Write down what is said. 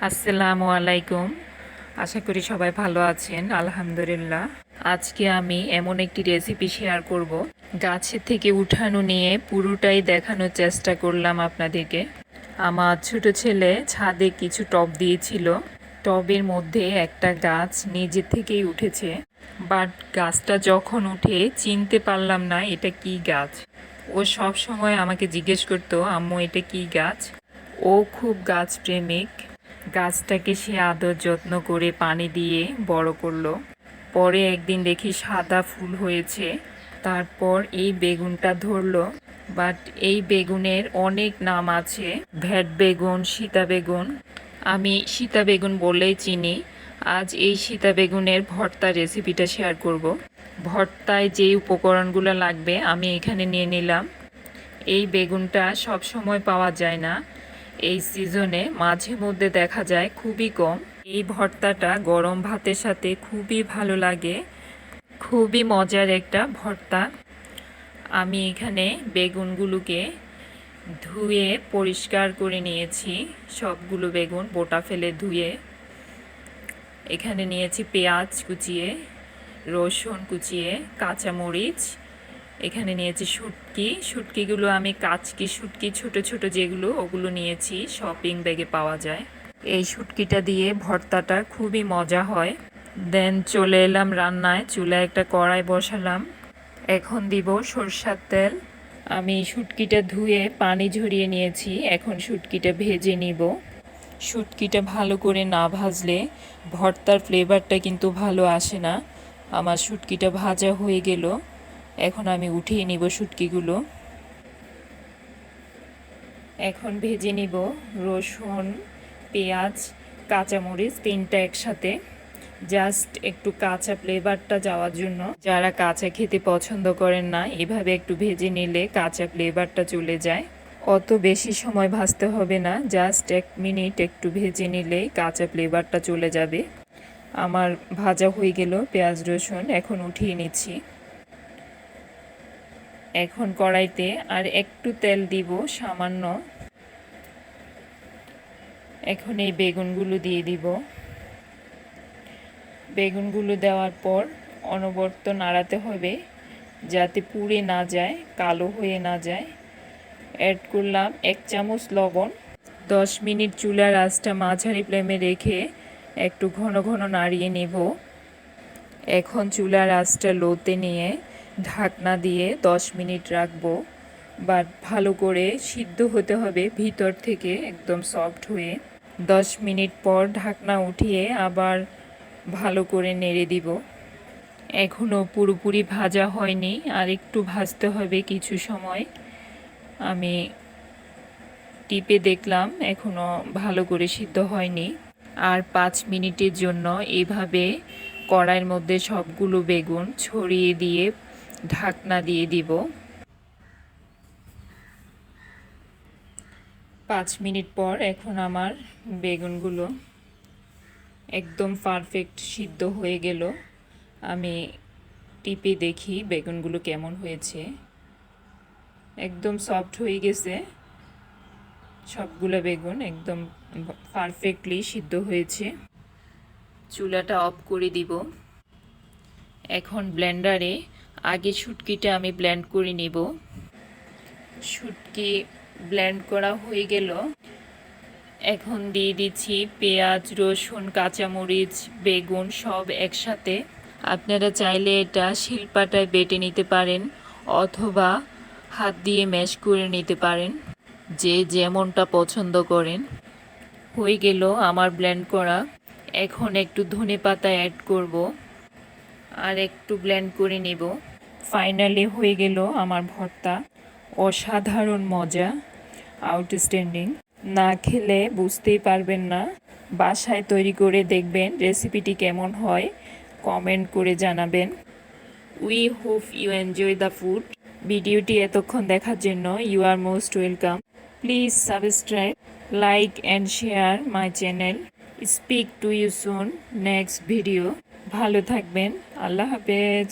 আসসালামু আলাইকুম। আশা করি সবাই ভালো আছেন। আলহামদুলিল্লাহ। আজকে আমি এমন একটি রেসিপি শেয়ার করব, গাছের থেকে উঠানো নিয়ে পুরোটাই দেখানোর চেষ্টা করলাম আপনাদেরকে। আমার ছোট ছেলে ছাদে কিছু টব দিয়েছিল। টবের মধ্যে একটা গাছ নিজে থেকেই উঠেছে, বাট গাছটা যখন উঠে চিনতে পারলাম না এটা কি গাছ। ও সব সময় আমাকে জিজ্ঞেস করতো, আম্মু এটা কি গাছ। ও খুব গাছ প্রেমিক। গাছটাকে সে আদর যত্ন করে পানি দিয়ে বড় করলো। পরে একদিন দেখি সাদা ফুল হয়েছে। তারপর এই বেগুনটা ধরলো। বাট এই বেগুনের অনেক নাম আছে, ভ্যাট বেগুন, সীতা বেগুন। আমি সীতা বেগুন বললেই চিনি। আজ এই সীতা বেগুনের ভর্তা রেসিপিটা শেয়ার করব। ভর্তায় যেই উপকরণগুলো লাগবে আমি এখানে নিয়ে নিলাম। এই বেগুনটা সব সময় পাওয়া যায় না, এই সিজনে মাঝে মধ্যে দেখা যায়, খুবই কম। এই ভর্তাটা গরম ভাতের সাথে খুবই ভালো লাগে, খুবই মজার একটা ভর্তা। আমি এখানে বেগুনগুলোকে ধুয়ে পরিষ্কার করে নিয়েছি। সবগুলো বেগুন বোটা ফেলে ধুয়ে এখানে নিয়েছি পেঁয়াজ কুচিয়ে, রসুন কুচিয়ে, কাঁচামরিচ। এখানে নিয়েছি শুটকিগুলো আমি কাচকি শুটকি ছোট ছোট যেগুলো ওগুলো নিয়েছি, শপিং ব্যাগে পাওয়া যায়। এই শুটকিটা দিয়ে ভর্তাটা খুবই মজা হয়। দেন চলে এলাম রান্নায়। চুলায় একটা কড়াই বসালাম। এখন দিব সরষের তেল। আমি শুটকিটা ধুয়ে পানি ঝরিয়ে নিয়েছি। এখন শুটকিটা ভেজে নিব। শুটকিটা ভালো করে না ভাজলে ভর্তার ফ্লেভারটা কিন্তু ভালো আসে না। আমার শুটকিটা ভাজা হয়ে গেল। এখন আমি উঠিয়ে নিব শুটকিগুলো। এখন ভেজে নিব রসুন, পেঁয়াজ, কাঁচামরিচ তিনটা একসাথে, জাস্ট একটু কাঁচা ফ্লেভারটা যাওয়ার জন্য। যারা কাঁচা খেতে পছন্দ করেন না, এভাবে একটু ভেজে নিলে কাঁচা ফ্লেভারটা চলে যায়। অত বেশি সময় ভাজতে হবে না, জাস্ট 1 মিনিট একটু ভেজে নিলেই কাঁচা ফ্লেভারটা চলে যাবে। আমার ভাজা হয়ে গেল পেঁয়াজ রসুন, এখন উঠিয়ে নিচ্ছি। এখন কড়াইতে আর একটু তেল দিব সামান্য। এখন এই বেগুনগুলো দিয়ে দিব। বেগুনগুলো দেওয়ার পর অনবরত নাড়াতে হবে যাতে পুড়ে না যায়, কালো হয়ে না যায়। অ্যাড করলাম 1 চামচ লবণ। 10 মিনিট চুলার আঁচটা মাঝারি ফ্লেমে রেখে একটু ঘন ঘন নাড়িয়ে নেব। এখন চুলার আঁচটা লোতে নিয়ে ঢাকনা দিয়ে 10 মিনিট রাখবো। বাট ভালো করে সিদ্ধ হতে হবে ভিতর থেকে একদম সফট হয়ে। 10 মিনিট পর ঢাকনা উঠিয়ে আবার ভালো করে নেড়ে দিব। এখনও পুরোপুরি ভাজা হয়নি, আর একটু ভাজতে হবে কিছু সময়। আমি টিপে দেখলাম এখনও ভালো করে সিদ্ধ হয়নি। আর 5 মিনিটের জন্য এইভাবে কড়াইয়ের মধ্যে সবগুলো বেগুন ছড়িয়ে দিয়ে ঢাকনা দিয়ে দিব। 5 মিনিট পর এখন আমার বেগুনগুলো একদম পারফেক্ট সিদ্ধ হয়ে গেল। আমি টিপে দেখি বেগুনগুলো কেমন হয়েছে। একদম সফট হয়ে গেছে, সবগুলো বেগুন একদম পারফেক্টলি সিদ্ধ হয়েছে। চুলাটা অফ করে দিব। এখন ব্লেন্ডারে আগে শুটকিটা আমি ব্লেন্ড করে নিব। শুটকি ব্লেন্ড করা হয়ে গেল। এখন দিয়ে দিচ্ছি পেঁয়াজ, রসুন, কাঁচামরিচ, বেগুন সব একসাথে। আপনারা চাইলে এটা শিলপাটায় বেটে নিতে পারেন অথবা হাত দিয়ে ম্যাশ করে নিতে পারেন, যে যেমনটা পছন্দ করেন। হয়ে গেল আমার ব্লেন্ড করা। এখন একটু ধনেপাতা অ্যাড করব আর একটু ব্লেন্ড করে নেব। ফাইনালি হয়ে গেল আমার ভর্তা। অসাধারণ মজা, আউটস্ট্যান্ডিং। না খেলে বুঝতেই পারবেন না। বাসায় তৈরি করে দেখবেন রেসিপিটি কেমন হয়, কমেন্ট করে জানাবেন। We hope you enjoy the food. ভিডিওটি এতক্ষণ দেখার জন্য you are most welcome. Please subscribe, like and share my channel. Speak to you soon next video. ভালো থাকবেন। আল্লাহ হাফেজ।